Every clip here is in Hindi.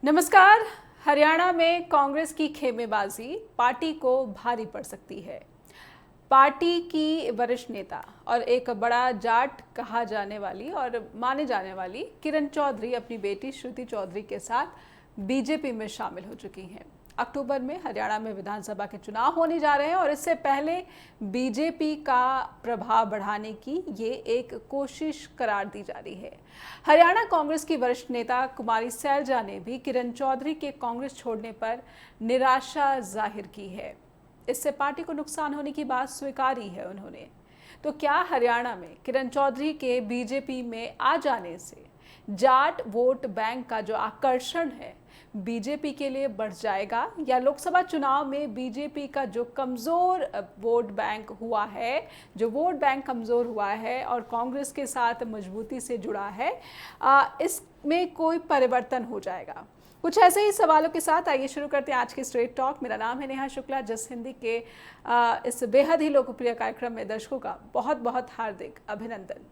नमस्कार। हरियाणा में कांग्रेस की खेमेबाजी पार्टी को भारी पड़ सकती है। पार्टी की वरिष्ठ नेता और एक बड़ा जाट कहा जाने वाली और माने जाने वाली किरण चौधरी अपनी बेटी श्रुति चौधरी के साथ बीजेपी में शामिल हो चुकी हैं। अक्टूबर में हरियाणा में विधानसभा के चुनाव होने जा रहे हैं और इससे पहले बीजेपी का प्रभाव बढ़ाने की ये एक कोशिश करार दी जा रही है। हरियाणा कांग्रेस की वरिष्ठ नेता कुमारी सैलजा ने भी किरण चौधरी के कांग्रेस छोड़ने पर निराशा जाहिर की है। इससे पार्टी को नुकसान होने की बात स्वीकारी है उन्होंने। तो क्या हरियाणा में किरण चौधरी के बीजेपी में आ जाने से जाट वोट बैंक का जो आकर्षण है बीजेपी के लिए बढ़ जाएगा, या लोकसभा चुनाव में बीजेपी का जो कमज़ोर वोट बैंक हुआ है, जो वोट बैंक कमज़ोर हुआ है और कांग्रेस के साथ मजबूती से जुड़ा है, इसमें कोई परिवर्तन हो जाएगा? कुछ ऐसे ही सवालों के साथ आइए शुरू करते हैं आज की स्ट्रेट टॉक। मेरा नाम है नेहा शुक्ला। जस हिंदी के इस बेहद ही लोकप्रिय कार्यक्रम में दर्शकों का बहुत बहुत हार्दिक अभिनंदन।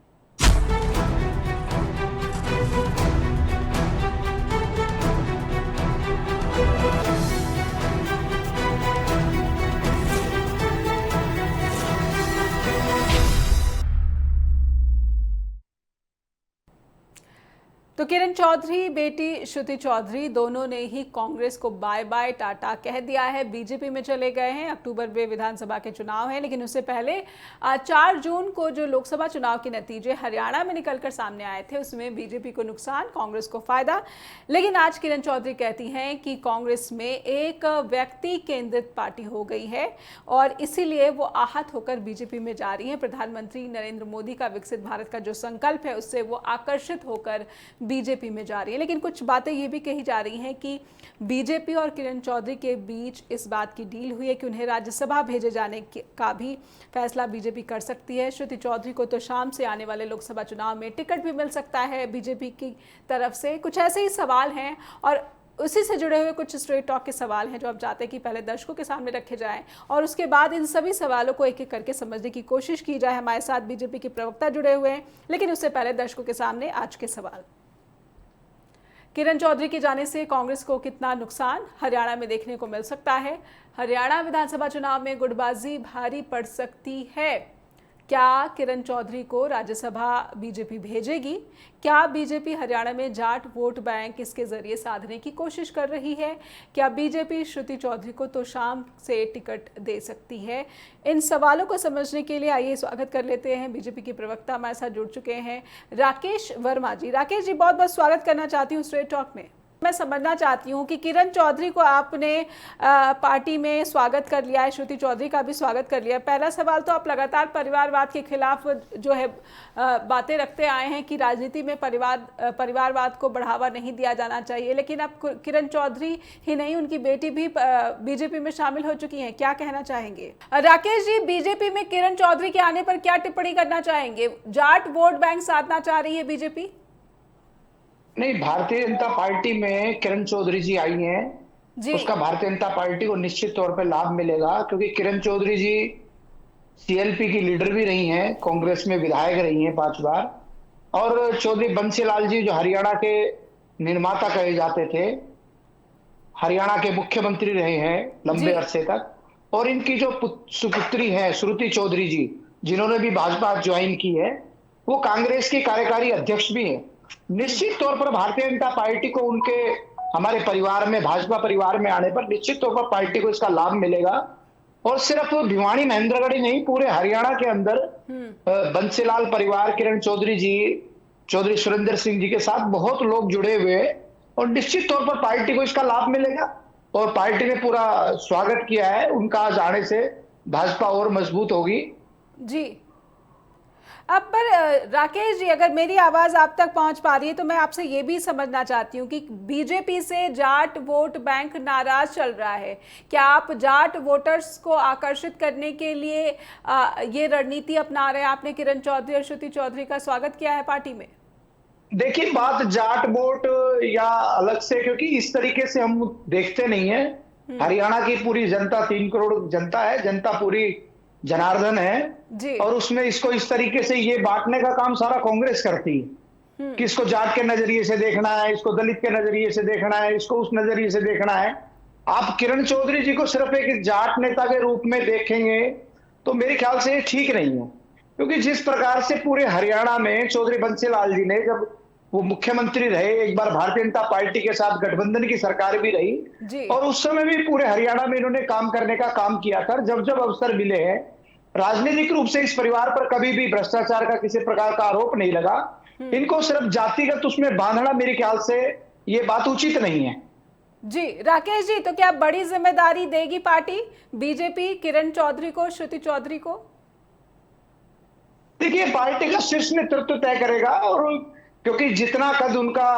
तो किरण चौधरी बेटी श्रुति चौधरी दोनों ने ही कांग्रेस को बाय बाय टाटा कह दिया है, बीजेपी में चले गए हैं। अक्टूबर में विधानसभा के चुनाव हैं, लेकिन उससे पहले 4 जून को जो लोकसभा चुनाव के नतीजे हरियाणा में निकलकर सामने आए थे उसमें बीजेपी को नुकसान, कांग्रेस को फायदा। लेकिन आज किरण चौधरी कहती हैं कि कांग्रेस में एक व्यक्ति केंद्रित पार्टी हो गई है और इसीलिए वो आहत होकर बीजेपी में जा रही हैं। प्रधानमंत्री नरेंद्र मोदी का विकसित भारत का जो संकल्प है उससे वो आकर्षित होकर बीजेपी में जा रही है। लेकिन कुछ बातें ये भी कही जा रही हैं कि बीजेपी और किरण चौधरी के बीच इस बात की डील हुई है कि उन्हें राज्यसभा भेजे जाने का भी फैसला बीजेपी कर सकती है। श्रुति चौधरी को तो शाम से आने वाले लोकसभा चुनाव में टिकट भी मिल सकता है बीजेपी की तरफ से। कुछ ऐसे ही सवाल हैं और उसी से जुड़े हुए कुछ स्ट्रेट टॉक के सवाल हैं जो आप चाहते हैं कि पहले दर्शकों के सामने रखे जाएं और उसके बाद इन सभी सवालों को एक एक करके समझने की कोशिश की जाए। हमारे साथ बीजेपी के प्रवक्ता जुड़े हुए हैं, लेकिन उससे पहले दर्शकों के सामने आज के सवाल। किरण चौधरी के जाने से कांग्रेस को कितना नुकसान हरियाणा में देखने को मिल सकता है? हरियाणा विधानसभा चुनाव में गुटबाजी भारी पड़ सकती है। क्या किरण चौधरी को राज्यसभा बीजेपी भेजेगी? क्या बीजेपी हरियाणा में जाट वोट बैंक इसके जरिए साधने की कोशिश कर रही है? क्या बीजेपी श्रुति चौधरी को तो शाम से टिकट दे सकती है? इन सवालों को समझने के लिए आइए स्वागत कर लेते हैं। बीजेपी के प्रवक्ता हमारे साथ जुड़ चुके हैं राकेश वर्मा जी। राकेश जी, बहुत बहुत स्वागत करना चाहती हूँ स्ट्रेट टॉक में। मैं समझना चाहती हूँ कि किरण चौधरी को आपने पार्टी में स्वागत कर लिया है, श्रुति चौधरी का भी स्वागत कर लिया है। पहला सवाल तो आप लगातार परिवारवाद के खिलाफ जो है बातें रखते आए हैं कि राजनीति में परिवारवाद को बढ़ावा नहीं दिया जाना चाहिए, लेकिन अब किरण चौधरी ही नहीं, उनकी बेटी भी बीजेपी में शामिल हो चुकी हैं। क्या कहना चाहेंगे? राकेश जी, बीजेपी में किरण चौधरी के आने पर क्या टिप्पणी करना चाहेंगे? जाट वोट बैंक साधना चाह रही है बीजेपी? नहीं, भारतीय जनता पार्टी में किरण चौधरी जी आई हैं जी। उसका भारतीय जनता पार्टी को निश्चित तौर पर लाभ मिलेगा, क्योंकि किरण चौधरी जी सीएलपी की लीडर भी रही हैं, कांग्रेस में विधायक रही हैं 5 बार, और चौधरी बंसीलाल जी जो हरियाणा के निर्माता कहे जाते थे, हरियाणा के मुख्यमंत्री रहे हैं लंबे अरसे तक। और इनकी जो सुपुत्री है श्रुति चौधरी जी, जिन्होंने भी भाजपा ज्वाइन की है, वो कांग्रेस की कार्यकारी अध्यक्ष भी है। निश्चित तौर पर भारतीय जनता पार्टी को उनके हमारे परिवार में, भाजपा परिवार में आने पर निश्चित तौर पर पार्टी को इसका लाभ मिलेगा। और सिर्फ भिवानी महेंद्रगढ़ ही नहीं, पूरे हरियाणा के अंदर बंसीलाल परिवार, किरण चौधरी जी, चौधरी सुरेंद्र सिंह जी के साथ बहुत लोग जुड़े हुए हैं और निश्चित तौर पर पार्टी को इसका लाभ मिलेगा। और पार्टी ने पूरा स्वागत किया है उनका जाने से, भाजपा और मजबूत होगी। जी। अब पर राकेश जी, अगर मेरी आवाज आप तक पहुंच पा रही है तो मैं आपसे ये भी समझना चाहती हूँ कि बीजेपी से जाट वोट बैंक नाराज चल रहा है। क्या आप जाट वोटर्स को आकर्षित करने के लिए ये रणनीति अपना रहे हैं? आपने किरण चौधरी और श्रुति चौधरी का स्वागत किया है पार्टी में। देखिए, बात जाट वोट या अलग से, क्योंकि इस तरीके से हम देखते नहीं है। हरियाणा की पूरी जनता 3 करोड़ जनता है, जनता पूरी जनार्दन है, और उसमें इसको इस तरीके से ये बांटने का काम सारा कांग्रेस करती है। कि इसको जाट के नजरिए से देखना है, इसको दलित के नजरिए से देखना है, इसको उस नजरिए से देखना है। आप किरण चौधरी जी को सिर्फ एक जाट नेता के रूप में देखेंगे तो मेरे ख्याल से ये ठीक नहीं है, क्योंकि जिस प्रकार से पूरे हरियाणा में चौधरी बंसीलाल जी ने, जब वो मुख्यमंत्री रहे, एक बार भारतीय जनता पार्टी के साथ गठबंधन की सरकार भी रही, और उस समय भी पूरे हरियाणा में इन्होंने काम करने का काम किया था। जब जब अवसर मिले हैं, राजनीतिक रूप से इस परिवार पर कभी भी भ्रष्टाचार का किसी प्रकार का आरोप नहीं लगा। इनको सिर्फ जातिगत उसमें बांधना, मेरे ख्याल से ये बात उचित नहीं है। जी राकेश जी, तो क्या बड़ी जिम्मेदारी देगी पार्टी बीजेपी किरण चौधरी को, श्रुति चौधरी को? देखिए, पार्टी का शीर्ष नेतृत्व तय करेगा, और क्योंकि जितना कद उनका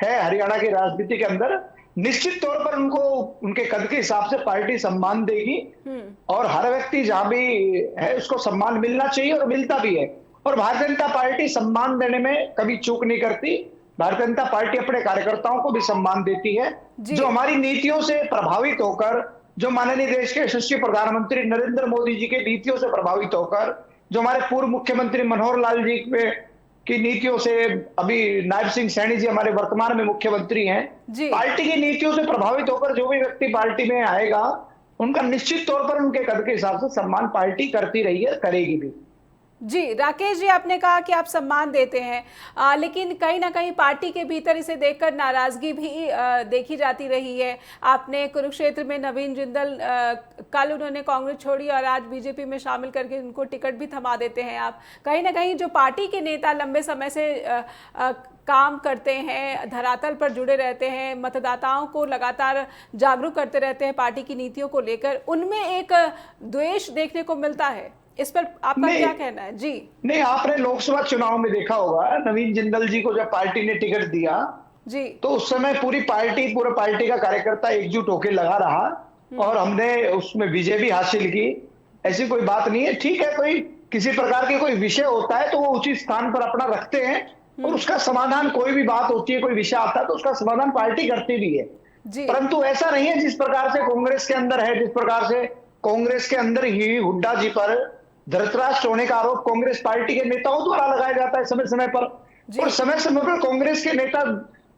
है हरियाणा की राजनीति के अंदर, निश्चित तौर पर उनको उनके कद के हिसाब से पार्टी सम्मान देगी, और हर व्यक्ति जहां भी है उसको सम्मान मिलना चाहिए, और मिलता भी है। और भारतीय जनता पार्टी सम्मान देने में कभी चूक नहीं करती। भारतीय जनता पार्टी अपने कार्यकर्ताओं को भी सम्मान देती है, जो हमारी नीतियों से प्रभावित होकर, जो माननीय देश के यशस्वी प्रधानमंत्री नरेंद्र मोदी जी की नीतियों से प्रभावित होकर, जो हमारे पूर्व मुख्यमंत्री मनोहर लाल जी की नीतियों से, अभी नायब सिंह सैनी जी हमारे वर्तमान में मुख्यमंत्री हैं, पार्टी की नीतियों से प्रभावित होकर जो भी व्यक्ति पार्टी में आएगा, उनका निश्चित तौर पर उनके कद के हिसाब से सम्मान पार्टी करती रही है, करेगी भी। जी राकेश जी, आपने कहा कि आप सम्मान देते हैं, लेकिन कहीं ना कहीं पार्टी के भीतर इसे देखकर नाराजगी भी देखी जाती रही है। आपने कुरुक्षेत्र में नवीन जिंदल, कल उन्होंने कांग्रेस छोड़ी और आज बीजेपी में शामिल करके उनको टिकट भी थमा देते हैं आप। कहीं ना कहीं जो पार्टी के नेता लंबे समय से काम करते हैं, धरातल पर जुड़े रहते हैं, मतदाताओं को लगातार जागरूक करते रहते हैं पार्टी की नीतियों को लेकर, उनमें एक द्वेष देखने को मिलता है। इस पर आपका क्या कहना है? जी नहीं, आपने लोकसभा चुनाव में देखा होगा, नवीन जिंदल जी को जब पार्टी ने टिकट दिया जी, तो उस समय पूरे पार्टी का कार्यकर्ता एकजुट होकर लगा रहा, और हमने उसमें विजय भी हासिल की। ऐसी कोई बात नहीं है, ठीक है, कोई किसी प्रकार के कोई विषय होता है तो वो उचित स्थान पर अपना रखते हैं, और उसका समाधान, कोई भी बात होती है, कोई विषय आता है तो उसका समाधान पार्टी करती भी है। परंतु ऐसा नहीं है जिस प्रकार से कांग्रेस के अंदर है, जिस प्रकार से कांग्रेस के अंदर ही हुड्डा जी पर धृतराष्ट्र होने का आरोप कांग्रेस पार्टी के नेताओं द्वारा लगाया जाता है समय समय पर, और समय समय पर कांग्रेस के नेता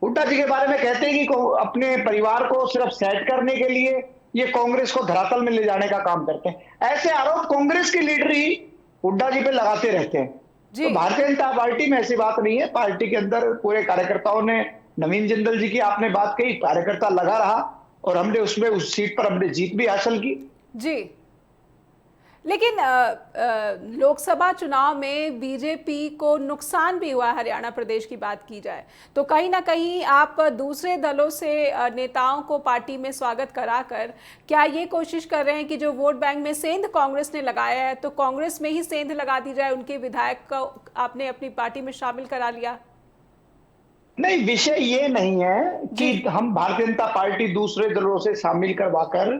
हुड्डा जी के बारे में कहते हैं कि अपने परिवार को सिर्फ सेट करने के लिए ये कांग्रेस को धरातल में ले जाने का काम करते हैं। ऐसे आरोप कांग्रेस के लीडर ही हुड्डा जी पे लगाते रहते हैं। तो भारतीय जनता पार्टी में ऐसी बात नहीं है। पार्टी के अंदर पूरे कार्यकर्ताओं ने, नवीन जिंदल जी की आपने बात कही, कार्यकर्ता लगा रहा, और हमने उसमें उस सीट पर हमने जीत भी हासिल की। जी, लेकिन लोकसभा चुनाव में बीजेपी को नुकसान भी हुआ, हरियाणा प्रदेश की बात की जाए तो कहीं ना कहीं आप दूसरे दलों से नेताओं को पार्टी में स्वागत कराकर क्या ये कोशिश कर रहे हैं कि जो वोट बैंक में सेंध कांग्रेस ने लगाया है तो कांग्रेस में ही सेंध लगा दी जाए, उनके विधायक को आपने अपनी पार्टी में शामिल करा लिया? नहीं, विषय ये नहीं है कि हम भारतीय जनता पार्टी दूसरे दलों से शामिल करवाकर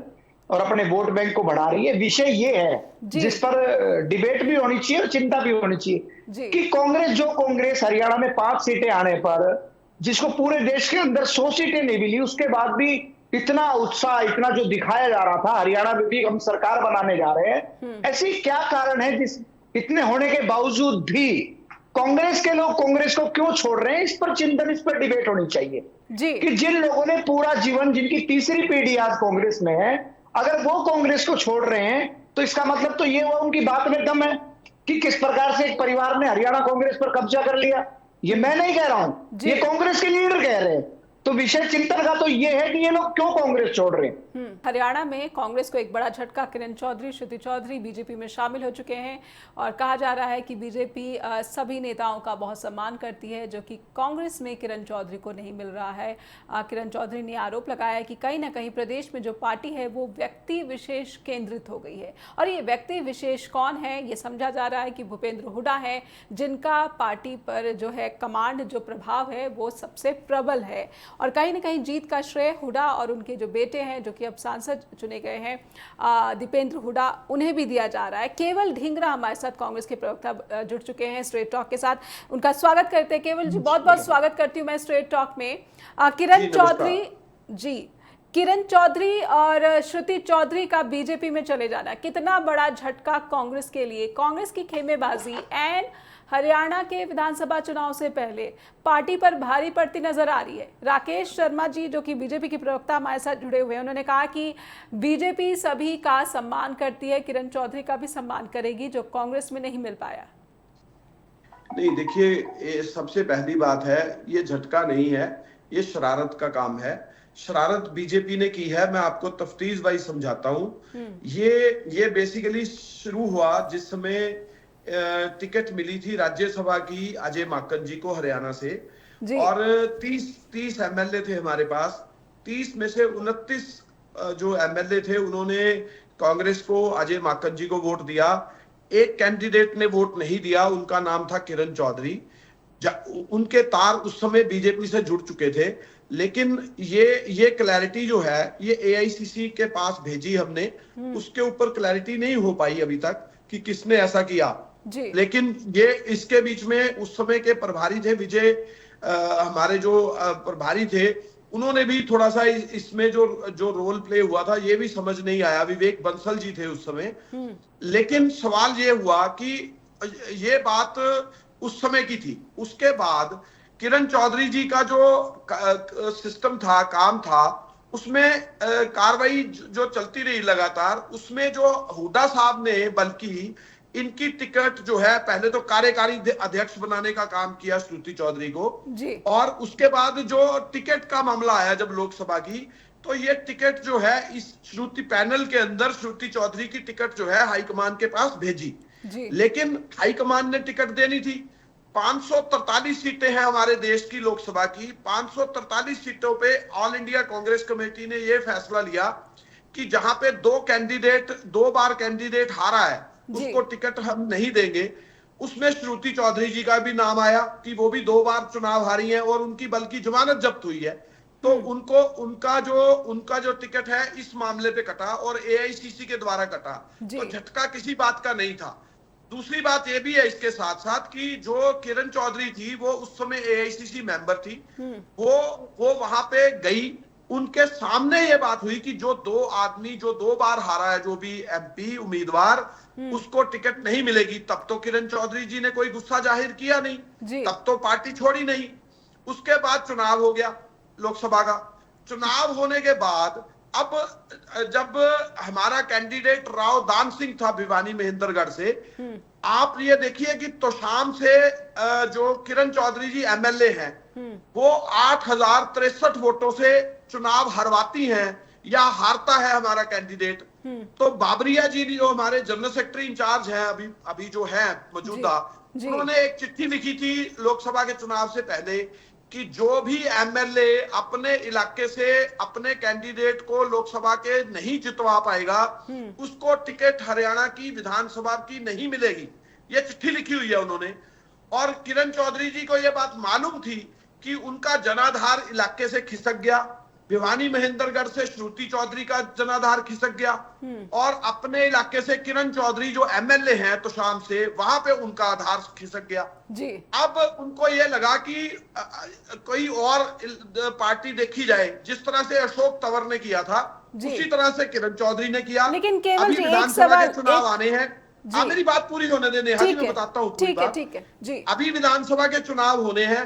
और अपने वोट बैंक को बढ़ा रही है। विषय ये है जिस पर डिबेट भी होनी चाहिए और चिंता भी होनी चाहिए कि कांग्रेस हरियाणा में 5 सीटें आने पर, जिसको पूरे देश के अंदर 100 सीटें नहीं मिली, उसके बाद भी इतना उत्साह, इतना जो दिखाया जा रहा था हरियाणा में भी हम सरकार बनाने जा रहे हैं, ऐसी क्या कारण है जिस इतने होने के बावजूद भी कांग्रेस के लोग कांग्रेस को क्यों छोड़ रहे हैं? इस पर चिंतन, इस पर डिबेट होनी चाहिए कि जिन लोगों ने पूरा जीवन, जिनकी तीसरी पीढ़ी आज कांग्रेस में है, अगर वो कांग्रेस को छोड़ रहे हैं तो इसका मतलब तो ये हुआ उनकी बात में दम है कि किस प्रकार से एक परिवार ने हरियाणा कांग्रेस पर कब्जा कर लिया। ये मैं नहीं कह रहा हूं, ये कांग्रेस के लीडर कह रहे हैं। तो विषय चिंतन का तो ये है कि ये लोग क्यों कांग्रेस छोड़ रहे हैं। हरियाणा में कांग्रेस को एक बड़ा झटका, किरण चौधरी, श्रुति चौधरी बीजेपी में शामिल हो चुके हैं और कहा जा रहा है कि बीजेपी सभी नेताओं का बहुत सम्मान करती है, जो कि कांग्रेस में किरण चौधरी को नहीं मिल रहा है। किरण चौधरी ने आरोप लगाया कि कहीं ना कहीं प्रदेश में जो पार्टी है वो व्यक्ति विशेष केंद्रित हो गई है, और ये व्यक्ति विशेष कौन है? ये समझा जा रहा है कि भूपेंद्र हुड्डा है, जिनका पार्टी पर जो है कमांड, जो प्रभाव है वो सबसे प्रबल है, और कहीं ना कहीं जीत का श्रेय हुड्डा और उनके जो बेटे हैं, जो कि अब सांसद चुने गए हैं, दीपेंद्र हुड्डा, उन्हें भी दिया जा रहा है। केवल ढींगरा हमारे साथ कांग्रेस के प्रवक्ता जुड़ चुके हैं स्ट्रेट टॉक के साथ, उनका स्वागत करते हैं। केवल जी, बहुत बहुत स्वागत करती हूँ मैं स्ट्रेट टॉक में। किरण चौधरी जी, किरण चौधरी और श्रुति चौधरी का बीजेपी में चले जाना कितना बड़ा झटका कांग्रेस के लिए, कांग्रेस की खेमेबाजी एंड हरियाणा के विधानसभा चुनाव से पहले पार्टी पर भारी पड़ती नजर आ रही है। राकेश शर्मा जी, जो कि बीजेपी के प्रवक्ता हमारे साथ जुड़े हुए हैं, उन्होंने कहा कि बीजेपी सभी का सम्मान करती है, किरण चौधरी का भी सम्मान करेगी, जो कांग्रेस में नहीं मिल पाया। नहीं, देखिए, सबसे पहली बात है, ये झटका नहीं है, ये शरारत का काम है। शरारत बीजेपी ने की है। मैं आपको तफ्तीश वाइज समझाता हूं। ये बेसिकली शुरू हुआ जिस समय टिकट मिली थी राज्यसभा की अजय माकन जी को हरियाणा से, और 30 एमएलए थे हमारे पास। 30 में से 29 जो एमएलए थे उन्होंने कांग्रेस को, अजय माकन जी को वोट दिया। एक कैंडिडेट ने वोट नहीं दिया, उनका नाम था किरण चौधरी। उनके तार उस समय बीजेपी से जुड़ चुके थे, लेकिन ये क्लैरिटी जो है ये एआईसीसी के पास भेजी हमने, उसके ऊपर क्लैरिटी नहीं हो पाई अभी तक कि किसने ऐसा किया। लेकिन ये इसके बीच में उस समय के प्रभारी थे विजय, हमारे जो प्रभारी थे, उन्होंने भी थोड़ा सा इसमें जो रोल प्ले हुआ था ये भी समझ नहीं आया। विवेक बंसल जी थे उस समय। लेकिन सवाल ये हुआ कि ये बात उस समय की थी। उसके बाद किरण चौधरी जी का जो सिस्टम था, काम था, उसमें कार्रवाई जो चलती रही लगातार, उसमें जो हुड्डा साहब ने बल्कि इनकी टिकट जो है, पहले तो कार्यकारी अध्यक्ष बनाने का काम किया श्रुति चौधरी को, और उसके बाद जो टिकट का मामला आया जब लोकसभा की, तो ये टिकट जो है इस श्रुति पैनल के अंदर श्रुति चौधरी की टिकट जो है हाईकमान के पास भेजी। लेकिन हाईकमान ने टिकट देनी थी। 543 सीटें हैं हमारे देश की लोकसभा की। 543 सीटों पे ऑल इंडिया कांग्रेस कमेटी ने यह फैसला लिया कि जहां पे दो बार कैंडिडेट हारा है, उसको टिकट हम नहीं देंगे। उसमें श्रुति चौधरी जी का भी नाम आया कि वो भी 2 बार चुनाव हारी हैं और उनकी बल्कि जमानत जब्त हुई है, तो उनका जो टिकट है इस मामले पे कटा और एआईसीसी के द्वारा कटा। तो झटका किसी बात का नहीं था। दूसरी बात ये भी है इसके साथ साथ कि जो किरण चौधरी थी वो उस समय एआईसीसी मेंबर थी, वो वहां पे गई। उनके सामने ये बात हुई कि जो 2 आदमी जो 2 बार हारा है, जो भी एमपी उम्मीदवार, उसको टिकट नहीं मिलेगी। तब तो किरण चौधरी जी ने कोई गुस्सा जाहिर किया नहीं, तब तो पार्टी छोड़ी नहीं। उसके बाद चुनाव हो गया, लोकसभा का चुनाव होने के बाद अब जब हमारा कैंडिडेट राव दान सिंह था भिवानी महेंद्रगढ़ से, आप ये देखिए कि तोशाम से जो किरण चौधरी जी एमएलए हैं, वो 8063 वोटों से चुनाव हरवाती हैं या हारता है हमारा कैंडिडेट। तो बाबरिया जी जो हमारे जनरल सेक्रेटरी इंचार्ज हैं अभी जो है मौजूदा, उन्होंने एक चिट्ठी लिखी थी लोकसभा के चुनाव से पहले कि जो भी एमएलए अपने इलाके से अपने कैंडिडेट को लोकसभा के नहीं जितवा पाएगा, उसको टिकट हरियाणा की विधानसभा की नहीं मिलेगी। ये चिट्ठी लिखी हुई है उन्होंने। और किरण चौधरी जी को यह बात मालूम थी कि उनका जनाधार इलाके से खिसक गया, भिवानी महेंद्रगढ़ से श्रुति चौधरी का जनाधार खिसक गया, और अपने इलाके से किरण चौधरी जो एमएलए हैं तो शाम से, वहां पे उनका आधार खिसक गया। अब उनको ये लगा कि कोई और पार्टी देखी जाए। जिस तरह से अशोक तंवर ने किया था उसी तरह से किरण चौधरी ने किया। लेकिन केवल अभी विधानसभा के चुनाव आने हैं। हाँ, मेरी बात पूरी होने देने, हाँ जी, मैं बताता हूँ पूरी बात। जी, अभी विधानसभा के चुनाव होने हैं।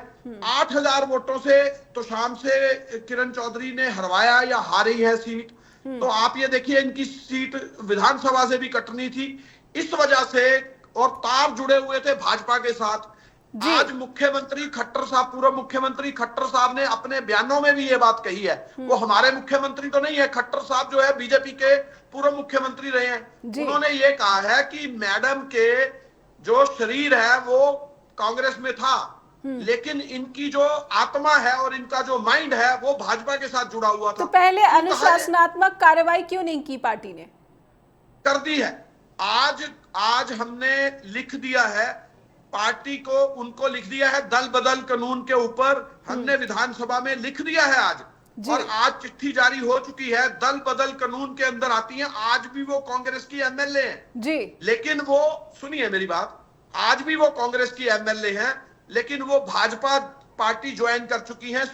8000 वोटों से तो शाम से किरण चौधरी ने हरवाया या हारी है सीट। तो आप ये देखिए, इनकी सीट विधानसभा से भी कटनी थी इस वजह से, और तार जुड़े हुए थे भाजपा के साथ। आज मुख्यमंत्री खट्टर साहब, पूर्व मुख्यमंत्री खट्टर साहब ने अपने बयानों में भी ये बात कही है। वो हमारे मुख्यमंत्री तो नहीं है, खट्टर साहब जो है बीजेपी के पूर्व मुख्यमंत्री रहे हैं। उन्होंने ये कहा है कि मैडम के जो शरीर है वो कांग्रेस में था, लेकिन इनकी जो आत्मा है और इनका जो माइंड है वो भाजपा के साथ जुड़ा हुआ था। तो पहले अनुशासनात्मक कार्रवाई क्यों नहीं की पार्टी ने? कर दी है। आज हमने लिख दिया है पार्टी को, उनको लिख दिया है दल बदल कानून के ऊपर, हमने विधानसभा में लिख दिया है आज। और आज चिट्ठी जारी हो चुकी है, दल बदल कानून के अंदर आती है। आज भी वो कांग्रेस की एमएलए हैं जी, लेकिन वो, सुनिए मेरी बात, आज भी वो कांग्रेस की एमएलए हैं, लेकिन वो भाजपा पार्टी ज्वाइन कर चुकी हैं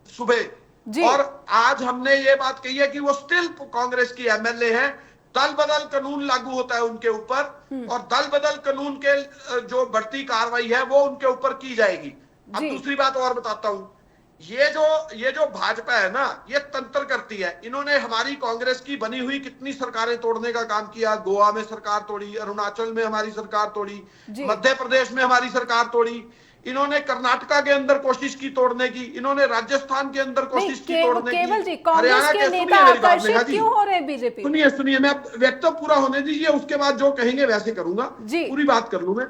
सुबह। और आज हमने ये बात कही है कि वो स्टिल कांग्रेस की एमएलए हैं। दल बदल कानून लागू होता है उनके ऊपर, और दल बदल कानून के जो बढ़ती कार्रवाई है वो उनके ऊपर की जाएगी। अब दूसरी बात और बताता हूं, ये जो भाजपा है ना, ये तंत्र करती है। इन्होंने हमारी कांग्रेस की बनी हुई कितनी सरकारें तोड़ने का काम किया। गोवा में सरकार तोड़ी, अरुणाचल में हमारी सरकार तोड़ी, मध्य प्रदेश में हमारी सरकार तोड़ी, इन्होंने कर्नाटका के अंदर कोशिश की तोड़ने की, इन्होंने राजस्थान के अंदर कोशिश की तोड़ने की, हरियाणा के नेता आकर्षित क्यों हो रहे हैं बीजेपी? सुनिए मैं व्यक्तव्य पूरा होने दीजिए, उसके बाद जो कहेंगे वैसे करूंगा, पूरी बात कर लूं मैं।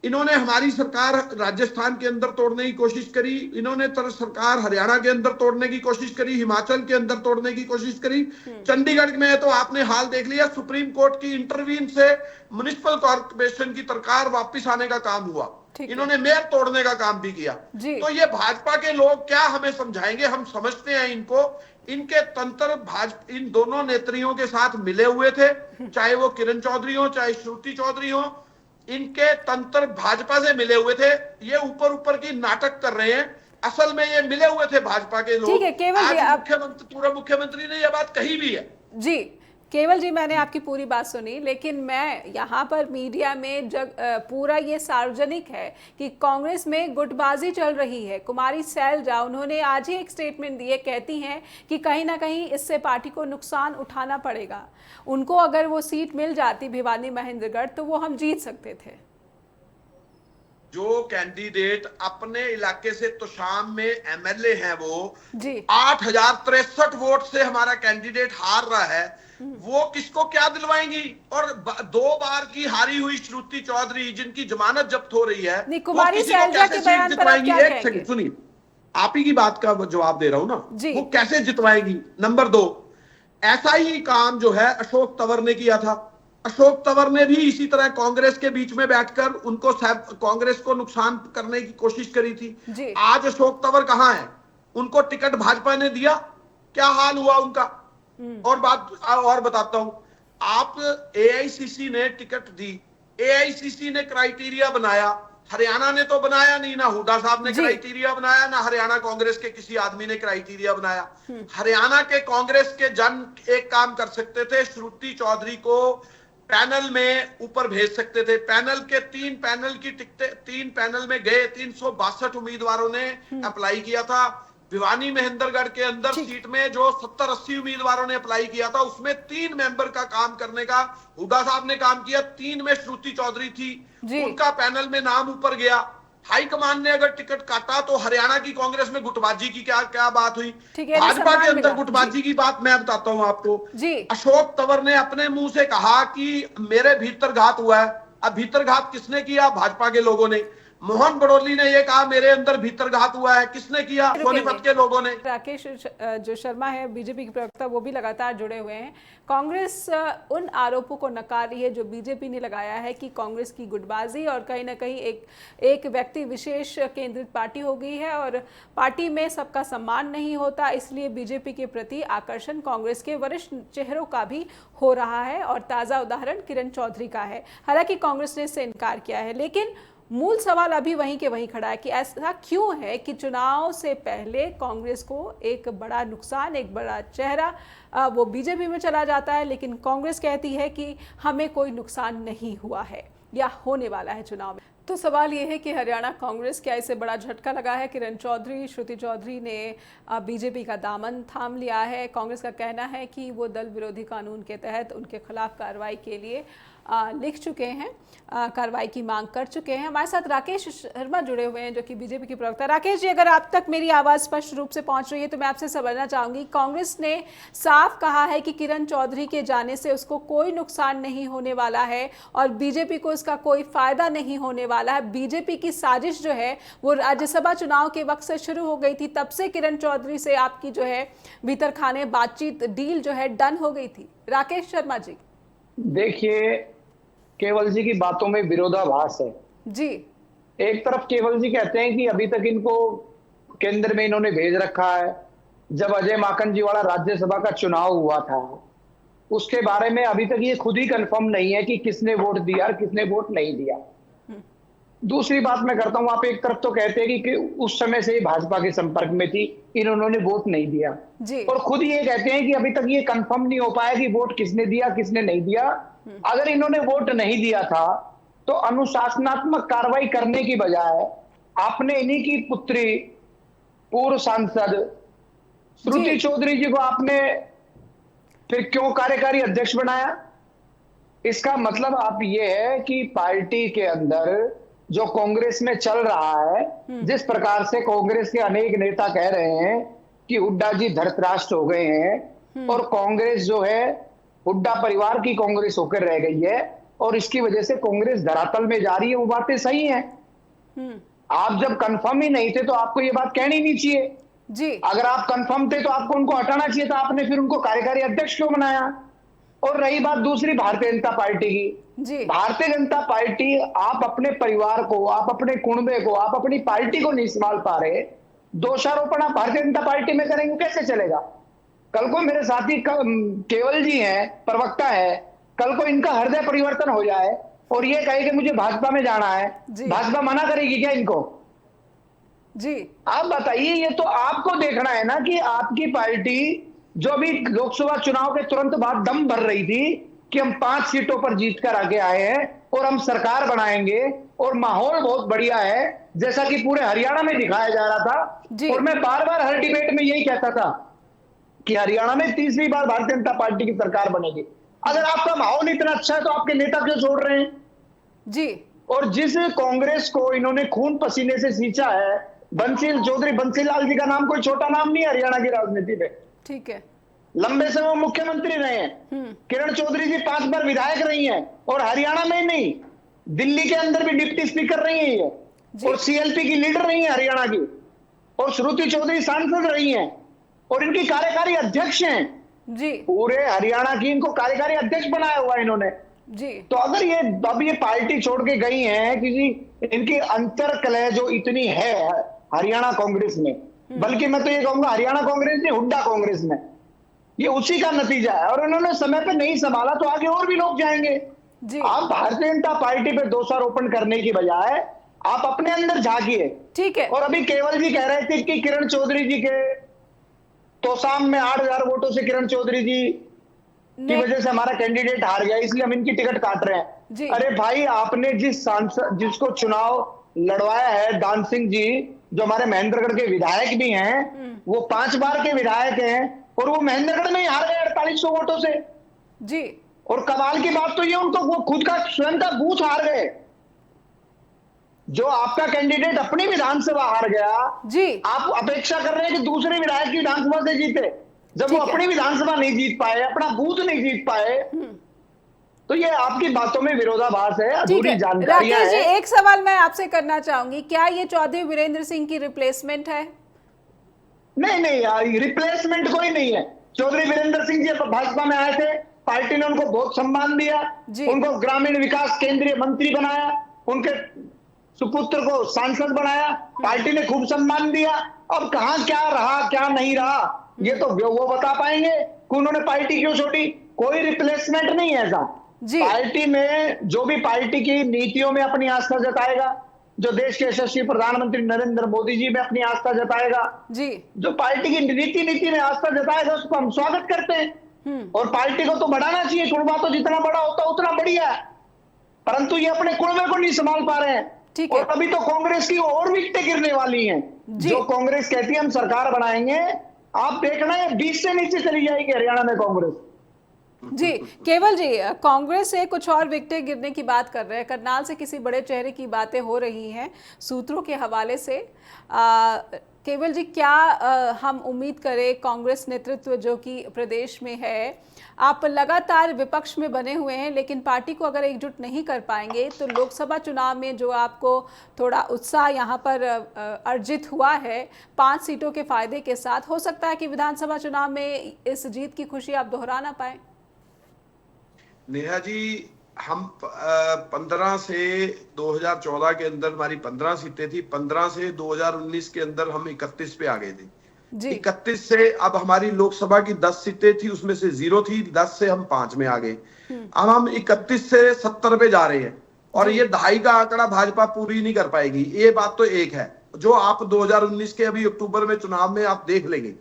इन्होंने हमारी सरकार राजस्थान के अंदर तोड़ने की कोशिश करी, इन्होंने सरकार हरियाणा के अंदर तोड़ने की कोशिश करी, हिमाचल के अंदर तोड़ने की कोशिश करी, चंडीगढ़ में तो आपने हाल देख लिया, सुप्रीम कोर्ट की इंटरवीन से म्युनिसिपल कॉर्पोरेशन की सरकार वापस आने का काम हुआ, इन्होंने मेयर तोड़ने का काम भी किया। तो ये भाजपा के लोग क्या हमें समझाएंगे? हम समझते हैं इनको, इनके तंत्र भाजपा इन दोनों नेत्रियों के साथ मिले हुए थे, चाहे वो किरण चौधरी हो चाहे श्रुति चौधरी हो, इनके तंत्र भाजपा से मिले हुए थे। ये ऊपर ऊपर की नाटक कर रहे हैं, असल में ये मिले हुए थे भाजपा के लोग। ठीक है केवल जी, पूर्व मुख्यमंत्री ने यह बात कही भी है। जी केवल जी, मैंने आपकी पूरी बात सुनी, लेकिन मैं यहाँ पर मीडिया में पूरा ये सार्वजनिक है कि कांग्रेस में गुटबाजी चल रही है। कुमारी सैलजा उन्होंने आज ही एक स्टेटमेंट दिए, कहती हैं कि कहीं ना कहीं इससे पार्टी को नुकसान उठाना पड़ेगा। उनको अगर वो सीट मिल जाती भिवानी महेंद्रगढ़ तो वो हम जीत सकते थे। जो कैंडिडेट अपने इलाके से तोशाम में एमएलए हैं, वो जी 8063 वोट से हमारा कैंडिडेट हार रहा है, वो किसको क्या दिलवाएंगी? और 2 बार की हारी हुई श्रुति चौधरी जिनकी जमानत जब्त हो रही है, कुमारी सैलजा के बयान पर आप क्या कहेंगे? सुनिए, आप ही की बात का जवाब दे रहा हूं ना, वो कैसे जितवाएगी? नंबर 2, ऐसा ही काम जो है अशोक तंवर ने किया था। अशोक तंवर ने भी इसी तरह कांग्रेस के बीच में बैठकर उनको कांग्रेस को नुकसान करने की कोशिश करी थी। आज अशोक तंवर कहां है? उनको टिकट भाजपा ने दिया, क्या हाल हुआ उनका? और बताता हूं, आप एआईसीसी ने टिकट दी, एआईसीसी ने क्राइटेरिया बनाया, हरियाणा ने तो बनाया नहीं, ना हुड्डा साहब ने क्राइटेरिया बनाया, ना हरियाणा कांग्रेस के किसी आदमी ने क्राइटेरिया बनाया। हरियाणा के कांग्रेस के जन एक काम कर सकते थे, श्रुति चौधरी को पैनल में ऊपर भेज सकते थे। पैनल के 3 पैनल की टिकटें 3 पैनल में गए, 362 उम्मीदवारों ने अप्लाई किया था। भिवानी महेंद्रगढ़ के अंदर सीट में जो 70-80 उम्मीदवारों ने अप्लाई किया था, उसमें 3 मेंबर का काम करने का हुड्डा साहब ने काम किया, 3 में श्रुति चौधरी थी, उनका पैनल में नाम ऊपर गया। हाईकमान ने अगर टिकट काटा तो हरियाणा की कांग्रेस में गुटबाजी की क्या बात हुई? भाजपा के अंदर गुटबाजी की बात मैं बताता हूं आपको। अशोक तंवर ने अपने मुंह से कहा कि मेरे भीतर घात हुआ है। अब भीतर घात किसने किया? भाजपा के लोगों ने। मोहन बड़ोली ने यह कहा मेरे अंदर भीतरघात हुआ है, किसने किया? सोनीपत के लोगों ने। राकेश जो शर्मा है बीजेपी के प्रवक्ता, वो भी लगातार जुड़े हुए हैं। कांग्रेस उन आरोपों को नकार रही है जो बीजेपी ने लगाया है कि कांग्रेस की गुटबाजी और कहीं ना कहीं एक व्यक्ति विशेष केंद्रित पार्टी हो गई है और पार्टी में सबका सम्मान नहीं होता, इसलिए बीजेपी के प्रति आकर्षण कांग्रेस के वरिष्ठ चेहरों का भी हो रहा है। और ताज़ा उदाहरण किरण चौधरी का है। हालांकि कांग्रेस ने इससे इनकार किया है, लेकिन मूल सवाल अभी वहीं के वहीं खड़ा है कि ऐसा क्यों है कि चुनाव से पहले कांग्रेस को एक बड़ा नुकसान, एक बड़ा चेहरा वो बीजेपी में चला जाता है, लेकिन कांग्रेस कहती है कि हमें कोई नुकसान नहीं हुआ है या होने वाला है चुनाव में। तो सवाल ये है कि हरियाणा कांग्रेस क्या इसे बड़ा झटका लगा है? किरण चौधरी, श्रुति चौधरी ने बीजेपी का दामन थाम लिया है। कांग्रेस का कहना है कि वो दल विरोधी कानून के तहत उनके खिलाफ कार्रवाई के लिए लिख चुके हैं, कार्रवाई की मांग कर चुके हैं। हमारे साथ राकेश शर्मा जुड़े हुए हैं जो कि बीजेपी के प्रवक्ता। राकेश जी, अगर आप तक मेरी आवाज़ स्पष्ट रूप से पहुंच रही है तो मैं आपसे समझना चाहूँगी, कांग्रेस ने साफ कहा है कि किरण चौधरी के जाने से उसको कोई नुकसान नहीं होने वाला है और बीजेपी को इसका कोई फायदा नहीं होने वाला है। बीजेपी की साजिश जो है वो राज्यसभा चुनाव के वक्त से शुरू हो गई थी, तब से किरण चौधरी से आपकी जो है भीतर खाने बातचीत डील जो है डन हो गई थी। राकेश शर्मा जी, देखिए केवल जी की बातों में विरोधाभास है जी। एक तरफ केवल जी कहते हैं कि अभी तक इनको केंद्र में इन्होंने भेज रखा है। जब अजय माकन जी वाला राज्यसभा का चुनाव हुआ था उसके बारे में अभी तक ये खुद ही कंफर्म नहीं है कि किसने वोट दिया और किसने वोट नहीं दिया। दूसरी बात मैं करता हूं, आप एक तरफ तो कहते हैं कि उस समय से ही भाजपा के संपर्क में थी, इन्होंने वोट नहीं दिया, जी और खुद ये कहते हैं कि अभी तक ये कंफर्म नहीं हो पाया कि वोट किसने दिया किसने नहीं दिया। अगर इन्होंने वोट नहीं दिया था तो अनुशासनात्मक कार्रवाई करने की बजाय आपने इन्हीं की पुत्री पूर्व सांसद श्रुति जी चौधरी जी को आपने फिर क्यों कार्यकारी अध्यक्ष बनाया? इसका मतलब आप ये है कि पार्टी के अंदर जो कांग्रेस में चल रहा है, जिस प्रकार से कांग्रेस के अनेक नेता कह रहे हैं कि हुड्डा जी धृतराष्ट्र हो गए हैं और कांग्रेस जो है हुड्डा परिवार की कांग्रेस होकर रह गई है और इसकी वजह से कांग्रेस धरातल में जा रही है, वो बातें सही हैं। आप जब कंफर्म ही नहीं थे तो आपको ये बात कहनी नहीं चाहिए। जी अगर आप कंफर्म थे तो आपको उनको हटाना चाहिए था, आपने फिर उनको कार्यकारी अध्यक्ष क्यों बनाया? और रही बात दूसरी भारतीय जनता पार्टी की, जी भारतीय जनता पार्टी, आप अपने परिवार को, आप अपने कुनबे को, आप अपनी पार्टी को नहीं संभाल पा रहे, दोषारोपण आप भारतीय जनता पार्टी में करेंगे, कैसे चलेगा? कल को मेरे साथी केवल जी हैं, प्रवक्ता है, कल को इनका हृदय परिवर्तन हो जाए और ये कहे कि मुझे भाजपा में जाना है, भाजपा मना करेगी क्या इनको? जी आप बताइए। ये तो आपको देखना है ना कि आपकी पार्टी जो अभी लोकसभा चुनाव के तुरंत बाद दम भर रही थी कि हम 5 सीटों पर जीतकर आगे आए हैं और हम सरकार बनाएंगे और माहौल बहुत बढ़िया है, जैसा कि पूरे हरियाणा में दिखाया जा रहा था। और मैं बार बार हर डिबेट में यही कहता था कि हरियाणा में तीसरी बार भारतीय जनता पार्टी की सरकार बनेगी। अगर आपका माहौल इतना अच्छा है तो आपके नेता क्यों छोड़ रहे हैं? जी और जिस कांग्रेस को इन्होंने खून पसीने से सींचा है, बंसीलाल जी का नाम कोई छोटा नाम नहीं है हरियाणा की राजनीति में। ठीक है, लंबे समय वो मुख्यमंत्री रहे हैं। किरण चौधरी जी 5 बार विधायक रही हैं और हरियाणा में ही नहीं, दिल्ली के अंदर भी डिप्टी स्पीकर रही है ये, और सीएलपी की लीडर रही है हरियाणा की, और श्रुति चौधरी सांसद रही हैं और इनकी कार्यकारी अध्यक्ष हैं जी पूरे हरियाणा की, इनको कार्यकारी अध्यक्ष बनाया हुआ है इन्होंने। जी तो अगर ये अब ये पार्टी छोड़ के गई हैं कि इनकी अंतर कलह जो इतनी है हरियाणा कांग्रेस में, बल्कि मैं तो ये कहूंगा हरियाणा कांग्रेस नहीं, हुड्डा कांग्रेस में, ये उसी का नतीजा है। और उन्होंने समय पे नहीं संभाला तो आगे और भी लोग जाएंगे। आप भारतीय जनता पार्टी पे दोषारोपण करने की बजाय आप अपने अंदर झांकिए। ठीक है। और अभी केवल जी कह रहे थे कि किरण चौधरी जी के तोसाम में 8000 वोटों से किरण चौधरी जी की वजह से हमारा कैंडिडेट हार गया, इसलिए हम इनकी टिकट काट रहे हैं। अरे भाई, आपने जिस सांसद जिसको चुनाव लड़वाया है, दान सिंह जी, जो हमारे महेंद्रगढ़ के विधायक भी हैं, वो 5 बार के विधायक हैं और वो महेंद्रगढ़ में ही हार गए 4800 वोटों से जी। और कमाल की बात तो ये, उनको वो खुद का स्वयं का बूथ हार गए। जो आपका कैंडिडेट अपनी विधानसभा हार गया जी, आप अपेक्षा कर रहे हैं कि दूसरे विधायक की विधानसभा से जीते, जब वो अपनी विधानसभा नहीं जीत पाए, अपना बूथ नहीं जीत पाए, तो ये आपकी बातों में विरोधाभास है, अधूरी जानकारियां राकेश जी, हैं। एक सवाल मैं आपसे करना चाहूंगी, क्या ये चौधरी वीरेंद्र सिंह की रिप्लेसमेंट है? नहीं यार, रिप्लेसमेंट कोई नहीं है। चौधरी वीरेंद्र सिंह जी भाजपा में आए थे, पार्टी ने उनको बहुत सम्मान दिया, उनको ग्रामीण विकास केंद्रीय मंत्री बनाया, उनके सुपुत्र को सांसद बनाया, पार्टी ने खूब सम्मान दिया। अब कहां क्या रहा क्या नहीं रहा ये तो वो बता पाएंगे कि उन्होंने पार्टी क्यों छोड़ी। कोई रिप्लेसमेंट नहीं है ऐसा। पार्टी में जो भी पार्टी की नीतियों में अपनी आस्था जताएगा, जो देश के यशस्वी प्रधानमंत्री नरेंद्र मोदी जी में अपनी आस्था जताएगा, जो पार्टी की नीति में आस्था जताएगा, उसको हम स्वागत करते हैं। और पार्टी को तो बढ़ाना चाहिए, कुड़बा तो जितना बड़ा होता उतना बढ़िया है, परंतु ये अपने कुड़बे को नहीं संभाल पा रहे हैं। और अभी तो कांग्रेस की और विकेटें गिरने वाली हैं। जो कांग्रेस कहती है हम सरकार बनाएंगे, आप देखना है 20 से नीचे चली जाएगी हरियाणा में कांग्रेस। जी केवल जी, कांग्रेस से कुछ और विकेटें गिरने की बात कर रहे हैं, करनाल से किसी बड़े चेहरे की बातें हो रही हैं सूत्रों के हवाले से। केवल जी, क्या हम उम्मीद करें कांग्रेस नेतृत्व जो कि प्रदेश में है, आप लगातार विपक्ष में बने हुए हैं, लेकिन पार्टी को अगर एकजुट नहीं कर पाएंगे तो लोकसभा चुनाव में जो आपको थोड़ा उत्साह यहाँ पर अर्जित हुआ है 5 सीटों के फायदे के साथ, हो सकता है कि विधानसभा चुनाव में इस जीत की खुशी आप दोहरा ना पाए? नेहा जी, हम 15 से 2014 के अंदर हमारी 15 सीटें थी, 15 से 2019 के अंदर हम 31 पे आ गए थे। 31 से अब हमारी लोकसभा की 10 सीटें थी, उसमें से 0 थी, 10 से हम 5 में आ गए। अब हम 31 से 70 पे जा रहे हैं। और ये 2.5 का आंकड़ा भाजपा पूरी नहीं कर पाएगी, ये बात तो एक है, जो आप 2019 के अभी अक्टूबर में चुनाव में आप देख लेंगे।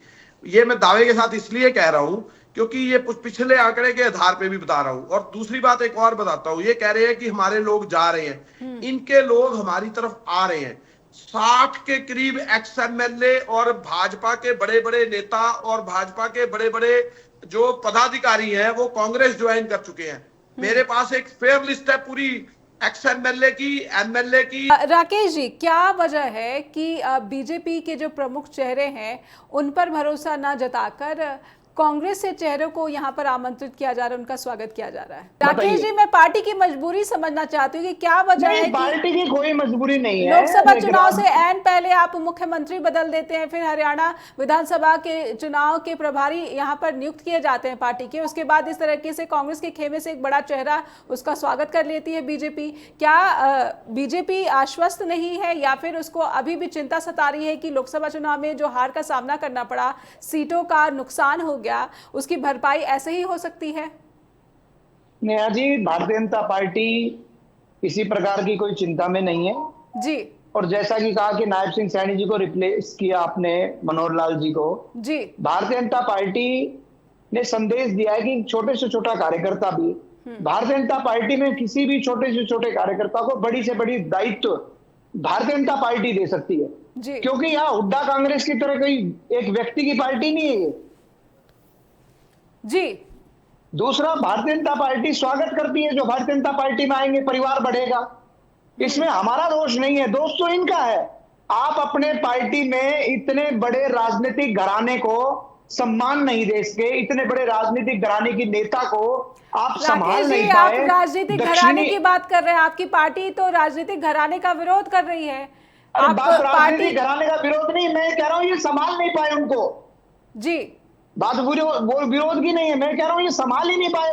ये मैं दावे के साथ इसलिए कह रहा हूं क्योंकि ये पिछले आंकड़े के आधार पे भी बता रहा हूं। और दूसरी बात एक और बताता हूं, ये कह रहे हैं कि हमारे लोग जा रहे हैं, इनके लोग हमारी तरफ आ रहे हैं। 60 के करीब एक्स एमएलए और भाजपा के बड़े बड़े नेता और भाजपा के बड़े बड़े जो पदाधिकारी हैं वो कांग्रेस ज्वाइन कर चुके हैं। मेरे पास एक फेयर लिस्ट है पूरी एक्स एमएलए की। राकेश जी, क्या वजह है कि बीजेपी के जो प्रमुख चेहरे हैं उन पर भरोसा न जताकर कांग्रेस से चेहरों को यहाँ पर आमंत्रित किया जा रहा है, उनका स्वागत किया जा रहा है? राकेश जी, मैं पार्टी की मजबूरी समझना चाहती हूँ कि क्या वजह है कि पार्टी की कोई मजबूरी नहीं है। लोकसभा चुनाव से ऐन पहले आप मुख्यमंत्री बदल देते हैं, फिर हरियाणा विधानसभा के चुनाव के प्रभारी यहाँ पर नियुक्त किए जाते हैं पार्टी के, उसके बाद इस तरीके से कांग्रेस के खेमे से एक बड़ा चेहरा उसका स्वागत कर लेती है बीजेपी। क्या बीजेपी आश्वस्त नहीं है या फिर उसको अभी भी चिंता सता रही है कि लोकसभा चुनाव में जो हार का सामना करना पड़ा, सीटों का नुकसान हो गया, उसकी भरपाई ऐसे ही हो सकती है? नेहा जी, भारतीय जनता पार्टी किसी प्रकार की कोई चिंता में नहीं है जी। और जैसा कि कहा कि नायब सिंह सैनी जी को रिप्लेस किया आपने मनोहर लाल जी को जी। भारतीय जनता पार्टी ने संदेश दिया है कि छोटे से छोटा कार्यकर्ता भी भारतीय जनता पार्टी में किसी भी छोटे से छोटे कार्यकर्ता को बड़ी से बड़ी दायित्व भारतीय जनता पार्टी दे सकती है जी। क्योंकि यहाँ हुड्डा कांग्रेस की तरह कोई एक व्यक्ति की पार्टी नहीं है ये जी। दूसरा, भारतीय जनता पार्टी स्वागत करती है जो भारतीय जनता पार्टी में आएंगे, परिवार बढ़ेगा, इसमें हमारा दोष नहीं है, दोष तो इनका है। आप अपने पार्टी में इतने बड़े राजनीतिक घराने को सम्मान नहीं दे सके, इतने बड़े राजनीतिक घराने की नेता को आप संभाल नहीं पाए। आप राजनीतिक घराने की बात कर रहे हैं, आपकी पार्टी तो राजनीतिक घराने का विरोध कर रही है। आप राजनीतिक घराने का विरोध नहीं, मैं कह रहा हूं ये संभाल नहीं पाए उनको जी। बात विरोध की नहीं है, मैं कह रहा हूं ये संभाल ही नहीं पाए।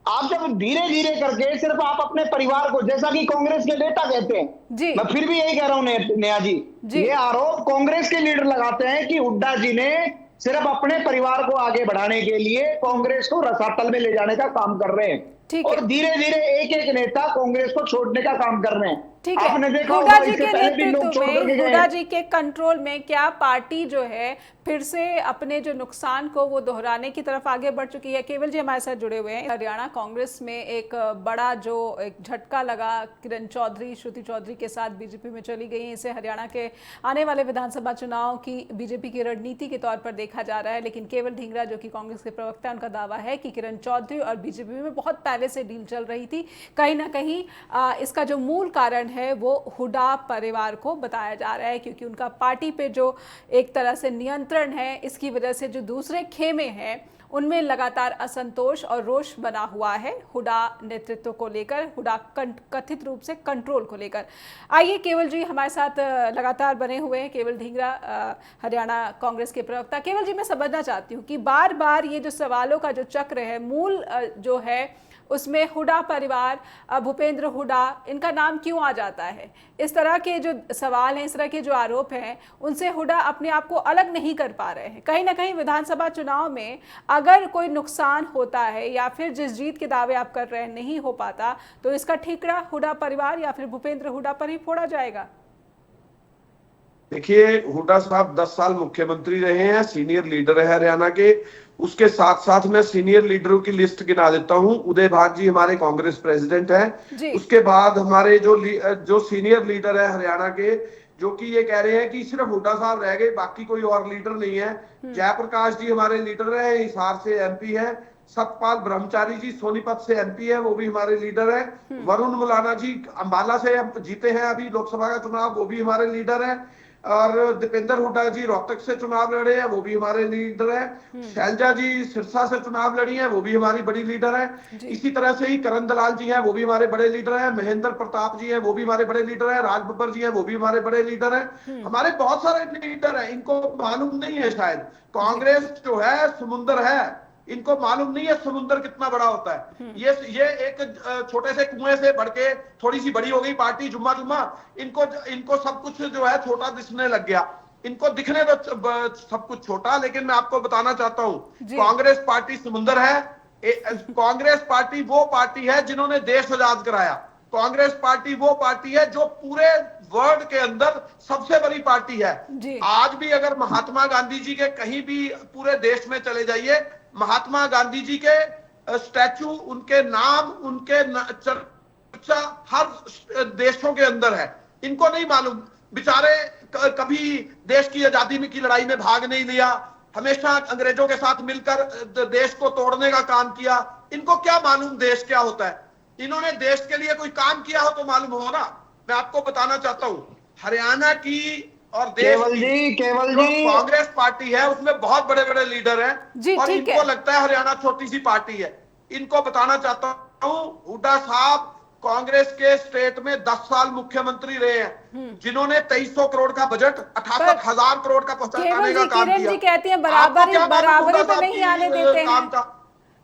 आप जब धीरे धीरे करके सिर्फ आप अपने परिवार को, जैसा कि कांग्रेस के नेता कहते हैं जी। मैं फिर भी यही कह रहा हूं नेहा जी, ये आरोप कांग्रेस के लीडर लगाते हैं कि हुड्डा जी ने सिर्फ अपने परिवार को आगे बढ़ाने के लिए कांग्रेस को रसातल में ले जाने का काम कर रहे हैं और धीरे धीरे एक एक नेता कांग्रेस को छोड़ने का काम कर रहे हैं। ठीक है, आपने देखा हुड्डा जी के नेतृत्व में, हुड्डा जी के कंट्रोल में क्या पार्टी जो है फिर से अपने जो नुकसान को वो दोहराने की तरफ आगे बढ़ चुकी है? केवल जी हमारे साथ जुड़े हुए हैं। हरियाणा कांग्रेस में एक बड़ा जो एक झटका लगा, किरण चौधरी, श्रुति चौधरी के साथ बीजेपी में चली गई। इसे हरियाणा के आने वाले विधानसभा चुनाव की बीजेपी की रणनीति के तौर पर देखा जा रहा है, लेकिन केवल ढींगरा जो कि कांग्रेस के प्रवक्ता है, उनका दावा है कि किरण चौधरी और बीजेपी में बहुत पहले से डील चल रही थी। कहीं ना कहीं इसका जो मूल कारण है वो हुड्डा परिवार को बताया जा रहा है, क्योंकि उनका पार्टी पे जो एक तरह से नियंत्रण है, इसकी वजह से जो दूसरे खेमे हैं उनमें लगातार असंतोष और रोष बना हुआ है हुड्डा नेतृत्व को लेकर, हुड्डा कथित रूप से कंट्रोल को लेकर। आइए, केवल जी हमारे साथ लगातार बने हुए हैं, केवल ढींगरा, हरियाणा कांग्रेस के प्रवक्ता। केवल जी, मैं समझना चाहती हूँ कि बार बार ये जो सवालों का जो चक्र है, मूल जो है उसमें हुड्डा परिवार, भूपेंद्र हुड्डा, इनका नाम क्यों आ जाता है? इस तरह के जो सवाल हैं, इस तरह के जो आरोप हैं, उनसे हुड्डा अपने आप को अलग नहीं कर पा रहे हैं। कहीं ना कहीं विधानसभा चुनाव में अगर कोई नुकसान होता है या फिर जिस जीत के दावे आप कर रहे हैं नहीं हो पाता, तो इसका ठीकरा हुड्डा परिवार या फिर भूपेंद्र हुड्डा पर ही फोड़ा जाएगा। देखिए, हुड्डा साहब 10 साल मुख्यमंत्री रहे हैं, सीनियर लीडर है हरियाणा के। उसके साथ साथ मैं सीनियर लीडरों की लिस्ट गिना देता हूं। उदय भाग जी हमारे कांग्रेस प्रेसिडेंट हैं। उसके बाद हमारे जो सीनियर लीडर है हरियाणा के, जो कि ये कह रहे हैं कि सिर्फ हुड्डा साहब रह गए, बाकी कोई और लीडर नहीं है। जयप्रकाश जी हमारे लीडर है, हिसार से एमपी है। सतपाल ब्रह्मचारी जी सोनीपत से एमपी है, वो भी हमारे लीडर है। वरुण मुलाना जी अंबाला से जीते हैं अभी लोकसभा का चुनाव, वो भी हमारे लीडर है। और दीपेंद्र हुड्डा जी रोहतक से चुनाव लड़े हैं, वो भी हमारे लीडर हैं। शैलजा जी सिरसा से चुनाव लड़ी हैं, वो भी हमारी बड़ी लीडर है। इसी तरह से ही करण दलाल जी हैं, वो भी हमारे बड़े लीडर हैं। महेंद्र प्रताप जी हैं, वो भी हमारे बड़े लीडर हैं। राज बब्बर जी हैं, वो भी हमारे बड़े लीडर हैं। हमारे बहुत सारे लीडर हैं, इनको मालूम नहीं है शायद। कांग्रेस जो है समुंदर है, इनको मालूम नहीं है समुद्र कितना बड़ा होता है। ये एक छोटे से कुएं से बढ़ के थोड़ी सी बड़ी हो गई पार्टी जुम्मा जुम्मा। इनको सब कुछ जो है छोटा दिखने लग गया। इनको दिखने तो सब कुछ छोटा, लेकिन मैं आपको बताना चाहता हूं, कांग्रेस पार्टी समुद्र है। कांग्रेस पार्टी वो पार्टी है जिन्होंने देश आजाद कराया। कांग्रेस पार्टी वो पार्टी है जो पूरे वर्ल्ड के अंदर सबसे बड़ी पार्टी है। आज भी अगर महात्मा गांधी जी के कहीं भी पूरे देश में चले जाइए, महात्मा गांधी जी के स्टैचू, उनके नाम, उनके चर्चा हर देशों के अंदर है। इनको नहीं मालूम, बेचारे कभी देश की आजादी में की लड़ाई में भाग नहीं लिया, हमेशा अंग्रेजों के साथ मिलकर देश को तोड़ने का काम किया। इनको क्या मालूम देश क्या होता है? इन्होंने देश के लिए कोई काम किया हो तो मालूम हो ना। मैं आपको बताना चाहता हूं, हरियाणा की और देश की कांग्रेस पार्टी है, उसमें बहुत बड़े बड़े लीडर हैं और इनको लगता है हरियाणा छोटी सी पार्टी है। इनको बताना चाहता हूं, हुड्डा साहब कांग्रेस के स्टेट में 10 साल मुख्यमंत्री रहे हैं, जिन्होंने 2300 करोड़ का बजट 68,000 करोड़ का पहुंचाने का काम किया। जी कहती हैं बराबरी तो नहीं आने देते हैं।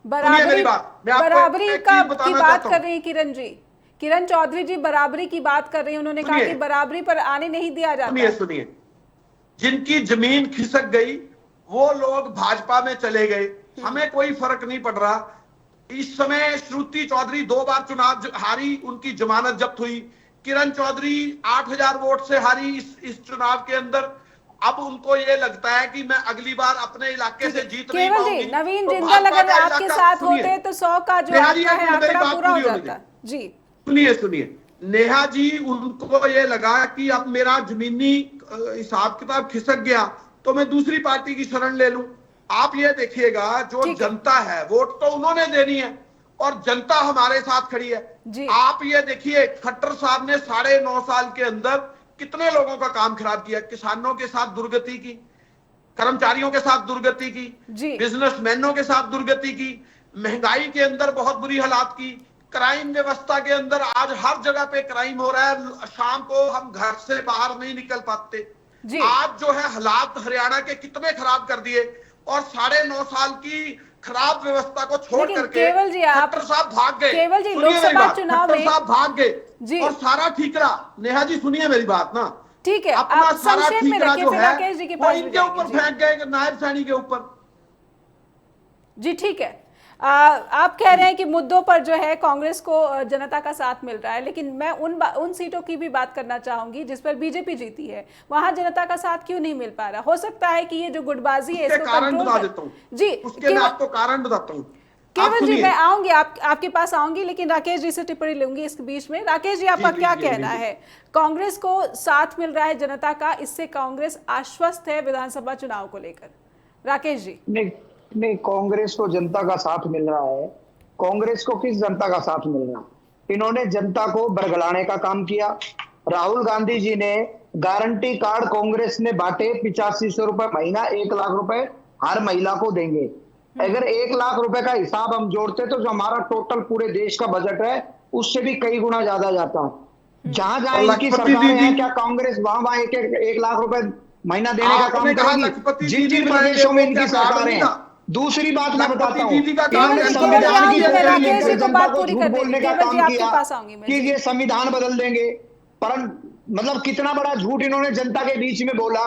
बराबरी की बात कर रही है किरण जी, किरण चौधरी जी बराबरी की बात कर रही है। उन्होंने कहा कि बराबरी पर आने नहीं दिया जाता। सुनिए, जिनकी जमीन खिसक गई वो लोग भाजपा में चले गए, हमें कोई फर्क नहीं पड़ रहा। इस समय श्रुति चौधरी 2 बार चुनाव हारी, उनकी जमानत जब्त हुई। किरण चौधरी 8000 वोट से हारी इस चुनाव के अंदर। अब उनको ये लगता है कि मैं अगली बार अपने इलाके से जीत नहीं पाऊंगी। नवीन जिंदल अगर आपके साथ होते तो 100 का जो आपका है आंकड़ा पूरा हो जाता। जी सुनिए, नेहा जी, उनको ये लगा कि अब मेरा जमीनी हिसाब किताब खिसक गया तो मैं दूसरी पार्टी की शरण ले लूं। आप ये देखिएगा, जो जनता है वोट तो उन्होंने देनी है और जनता हमारे साथ खड़ी है। आप ये देखिए, खट्टर साहब ने 9.5 साल के अंदर कितने लोगों का काम खराब किया। किसानों के साथ दुर्गति की, कर्मचारियों के साथ दुर्गति की, बिजनेसमैनों के साथ दुर्गति की, महंगाई के अंदर बहुत बुरी हालात की, क्राइम व्यवस्था के अंदर आज हर जगह पे क्राइम हो रहा है। शाम को हम घर से बाहर नहीं निकल पाते। आज जो है हालात हरियाणा के कितने खराब कर दिए और 9.5 साल की खराब व्यवस्था को छोड़ करके खट्टर साहब भाग गए। केवल जी लोकसभा चुनाव में साहब भाग गए और सारा ठीकरा। नेहा जी सुनिए मेरी बात ना, ठीक है, अपना सारा ठीकरा जो है वो इनके ऊपर फेंक गए, नायब सैनी के ऊपर। जी ठीक है, आप कह रहे हैं कि मुद्दों पर जो है कांग्रेस को जनता का साथ मिल रहा है, लेकिन मैं उन सीटों की भी बात करना चाहूंगी जिस पर बीजेपी जीती है, वहां जनता का साथ क्यों नहीं मिल पा रहा? हो सकता है कि ये जो गुटबाजी है इसको कारण बता देता हूं जी, उसके मैं आपको कारण बताता हूं। केवल जी मैं आऊंगी, आपके पास आऊंगी, लेकिन राकेश जी से टिप्पणी लूंगी इस बीच में। राकेश जी आपका क्या कहना है? कांग्रेस को साथ मिल रहा है जनता का, इससे कांग्रेस आश्वस्त है विधानसभा चुनाव को लेकर? राकेश जी नहीं, कांग्रेस को जनता का साथ मिल रहा है। कांग्रेस को किस जनता का साथ मिल रहा है? इन्होंने जनता को बरगलाने का काम किया। राहुल गांधी जी ने गारंटी कार्ड कांग्रेस ने बांटे, 8500 रुपए महीना, 1 लाख रुपए हर महिला को देंगे। अगर 1 लाख रुपए का हिसाब हम जोड़ते तो जो हमारा टोटल पूरे देश का बजट है उससे भी कई गुना ज्यादा जाता। जहां जहां इनकी सरकार है, क्या कांग्रेस वहां 1 लाख रुपए महीना देने का काम करेगी? जिन प्रदेशों में इनकी सरकार है। दूसरी बात मैं बताता हूँ, संविधान की जनता को झूठ बोलने का काम किया कि ये संविधान बदल देंगे, पर मतलब कितना बड़ा झूठ इन्होंने जनता के बीच में बोला।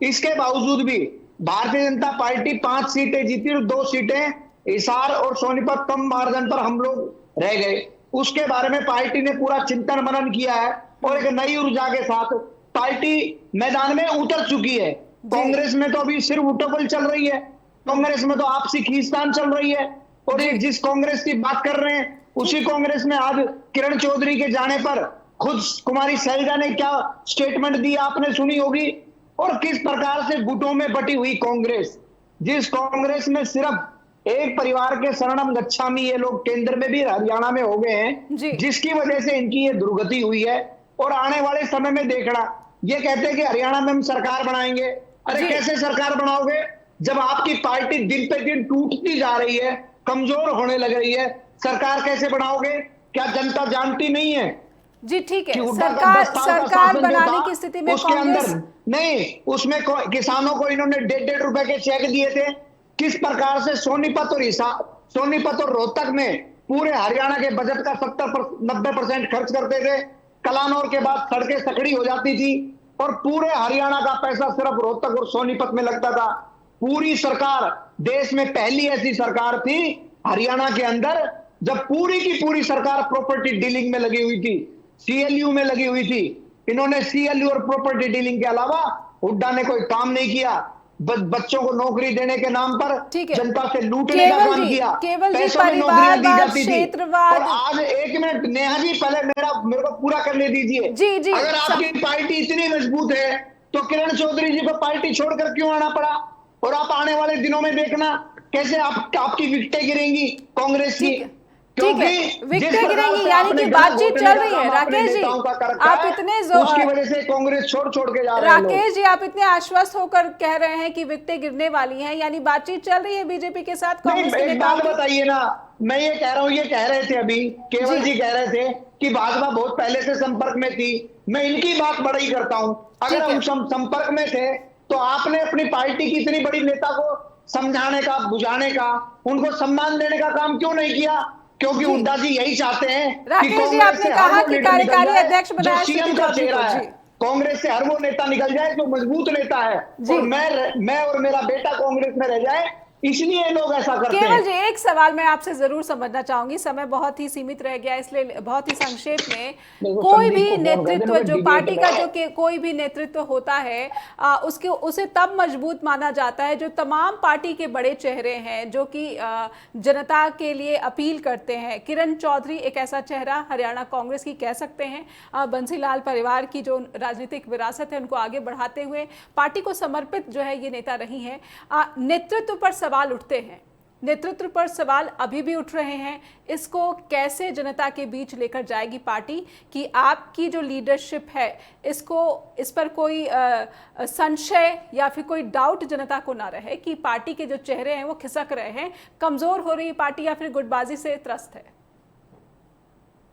इसके बावजूद भी भारतीय जनता पार्टी 5 सीटें जीती और 2 सीटें हिसार और सोनीपत कम मार्जिन पर हम लोग रह गए। उसके बारे में पार्टी ने पूरा चिंतन मनन किया है और एक नई ऊर्जा के साथ पार्टी मैदान में उतर चुकी है। कांग्रेस में तो अभी सिर्फ उठोबल चल रही है, कांग्रेस में तो आपसी खींचतान चल रही है। और ये जिस कांग्रेस की बात कर रहे हैं उसी कांग्रेस में आज किरण चौधरी के जाने पर खुद कुमारी सैलजा ने क्या स्टेटमेंट दी आपने सुनी होगी। और किस प्रकार से गुटों में बटी हुई कांग्रेस, जिस कांग्रेस में सिर्फ एक परिवार के शरणम गच्छामी ये लोग केंद्र में भी हरियाणा में हो गए हैं, जिसकी वजह से इनकी ये दुर्गति हुई है। और आने वाले समय में देखना, ये कहते हैं कि हरियाणा में हम सरकार बनाएंगे। अरे कैसे सरकार बनाओगे जब आपकी पार्टी दिन पे दिन टूटती जा रही है, कमजोर होने लग रही है? सरकार कैसे बनाओगे? क्या जनता जानती नहीं है? जी ठीक है, सरकार बनाने की स्थिति में उसके अंदर नहीं, उसमें किसानों को इन्होंने 1.5 रुपए के चेक दिए थे। किस प्रकार से सोनीपत और रोहतक में पूरे हरियाणा के बजट का 70-90% खर्च करते थे। कलानौर के बाद सड़कें सकड़ी हो जाती थी और पूरे हरियाणा का पैसा सिर्फ रोहतक और सोनीपत में लगता था। पूरी सरकार, देश में पहली ऐसी सरकार थी हरियाणा के अंदर जब पूरी की पूरी सरकार प्रॉपर्टी डीलिंग में लगी हुई थी, सीएलयू में लगी हुई थी, इन्होंने सीएलयू और प्रॉपर्टी डीलिंग के अलावा हुड्डा ने कोई काम नहीं किया। बच्चों को नौकरी देने के नाम पर जनता से लूटने का काम किया, पैसों में नौकरियां दी जाती थी। और आज एक मिनट नेहा जी, पहले मेरे को पूरा करने दीजिए। जी, अगर आपकी पार्टी इतनी मजबूत है तो किरण चौधरी जी को पार्टी छोड़कर क्यों आना पड़ा? और आप आने वाले दिनों में देखना कैसे आपकी विकटें गिरेंगी कांग्रेस की। ठीक है, विकटें गिरेंगी, यानी कि बातचीत चल रही है। राकेश जी, आप इतने उसकी वजह से कांग्रेस छोड़ के जा रहे हैं। राकेश जी, आप इतने आश्वस्त होकर कह रहे हैं कि विकटें गिरने वाली हैं, यानी बातचीत चल रही है बीजेपी के साथ कांग्रेस के नेताओं की। बताइए ना, मैं ये कह रहा हूँ, ये कह रहे थे अभी केवल जी कह रहे थे कि भाजपा बहुत पहले से संपर्क में थी। मैं इनकी बात बड़ा ही करता हूँ। अगर हम संपर्क में थे तो आपने अपनी पार्टी की इतनी बड़ी नेता को समझाने का, बुझाने का, उनको सम्मान देने का काम क्यों नहीं किया? क्योंकि हुड्डा जी यही चाहते हैं राकेश जी, आपने कहा कि कार्यकारी अध्यक्ष बनाया सीएम का चेहरा है। कांग्रेस से हर वो नेता निकल जाए जो मजबूत नेता है, और मैं और मेरा बेटा कांग्रेस में रह जाए, इसलिए लोग ऐसा करते हैं। केवल जी, एक सवाल मैं आपसे जरूर समझना चाहूंगी, समय बहुत ही सीमित रह गया, इसलिए बहुत ही संक्षेप में, कोई भी नेतृत्व जो पार्टी का कोई भी नेतृत्व होता है उसे तब मजबूत माना जाता है जो तमाम पार्टी के बड़े चेहरे हैं, जो कि जनता के लिए अपील करते हैं। किरण चौधरी एक ऐसा चेहरा हरियाणा कांग्रेस की कह सकते हैं। बंसीलाल परिवार की जो राजनीतिक विरासत है उनको आगे बढ़ाते हुए पार्टी को समर्पित जो है ये नेता रही हैं। नेतृत्व पर सवाल उठते हैं, नेतृत्व पर सवाल अभी भी उठ रहे हैं। इसको कैसे जनता के बीच लेकर जाएगी पार्टी कि आपकी जो लीडरशिप है इस पर कोई संशय या फिर कोई डाउट जनता को ना रहे कि पार्टी के जो चेहरे हैं वो खिसक रहे हैं, कमजोर हो रही पार्टी या फिर गुटबाजी से त्रस्त है?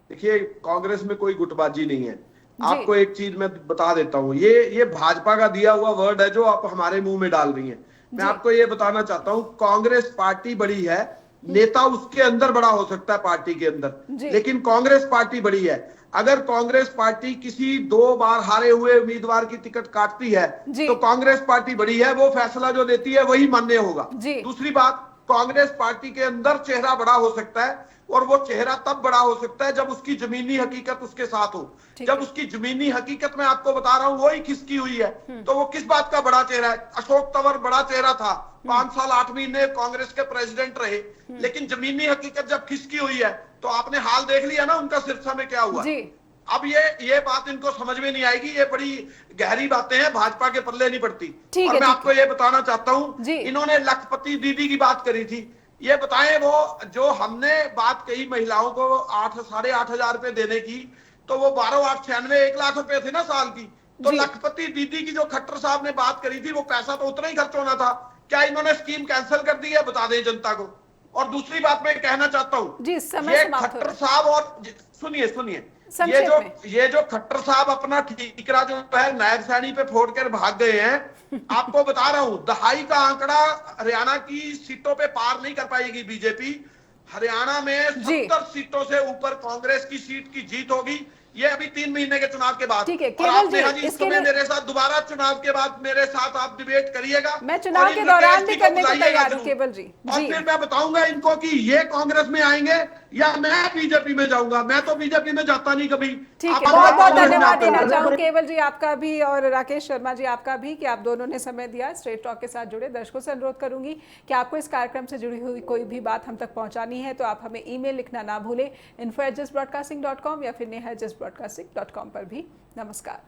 देखिए, कांग्रेस में कोई गुटबाजी नहीं है। आपको एक चीज मैं बता देता हूँ, ये भाजपा का दिया हुआ वर्ड है जो आप हमारे मुंह में डाल रही हैं। मैं आपको ये बताना चाहता हूं, कांग्रेस पार्टी बड़ी है, नेता उसके अंदर बड़ा हो सकता है पार्टी के अंदर, लेकिन कांग्रेस पार्टी बड़ी है। अगर कांग्रेस पार्टी किसी 2 बार हारे हुए उम्मीदवार की टिकट काटती है तो कांग्रेस पार्टी बड़ी है, वो फैसला जो देती है वही मान्य होगा। दूसरी बात, कांग्रेस पार्टी के अंदर चेहरा बड़ा हो सकता है, और वो चेहरा तब बड़ा हो सकता है जब उसकी जमीनी हकीकत उसके साथ हो। जब उसकी जमीनी हकीकत मैं आपको बता रहा हूं वही खिसकी हुई है, तो वो किस बात का बड़ा चेहरा है? अशोक तंवर बड़ा चेहरा था, 5 साल 8 महीने कांग्रेस के प्रेसिडेंट रहे, लेकिन जमीनी हकीकत जब खिसकी हुई है तो आपने हाल देख लिया ना उनका सिरसा में क्या हुआ। अब ये बात इनको समझ में नहीं आएगी, ये बड़ी गहरी बातें हैं, भाजपा के पल्ले नहीं पड़ती। और मैं आपको ये बताना चाहता हूं, इन्होंने लखपति दीदी की बात करी थी। ये बताएं, वो जो हमने बात कही महिलाओं को 8,500 रुपए देने की, तो वो 12,896 1 लाख रुपए थे ना साल की। तो लखपति दीदी की जो खट्टर साहब ने बात करी थी वो पैसा तो उतना ही खर्च होना था। क्या इन्होंने स्कीम कैंसिल कर दी है? बता दें जनता को। और दूसरी बात मैं कहना चाहता हूँ, ये खट्टर साहब, और सुनिए ये जो खट्टर साहब अपना ठीकरा जो है नायब सैनी पे फोड़ कर भाग गए हैं, आपको बता रहा हूं, दहाई का आंकड़ा हरियाणा की सीटों पे पार नहीं कर पाएगी बीजेपी। हरियाणा में 70 सीटों से ऊपर कांग्रेस की सीट की जीत होगी। ये अभी 3 महीने के चुनाव के बाद। ठीक है, और आप नेहा जी इस समय मेरे साथ दोबारा चुनाव के बाद मेरे साथ आप डिबेट करिएगा। मैं चुनाव के दौरान भी करने को तैयार हूं केवल जी। और फिर मैं बताऊंगा इनको कि ये कांग्रेस में आएंगे या मैं बीजेपी में जाऊंगा। मैं तो बीजेपी में जाता नहीं कभी। ठीक है, बहुत बहुत धन्यवाद देना चाहूँ केवल जी आपका भी और राकेश शर्मा जी आपका भी कि आप दोनों ने समय दिया, स्ट्रेट टॉक के साथ जुड़े। दर्शकों से अनुरोध करूंगी कि आपको इस कार्यक्रम से जुड़ी हुई कोई भी बात हम तक पहुंचानी है तो आप हमें ईमेल लिखना ना भूलें, info@justbroadcasting.com या फिर neha@justbroadcasting.com पर भी। नमस्कार।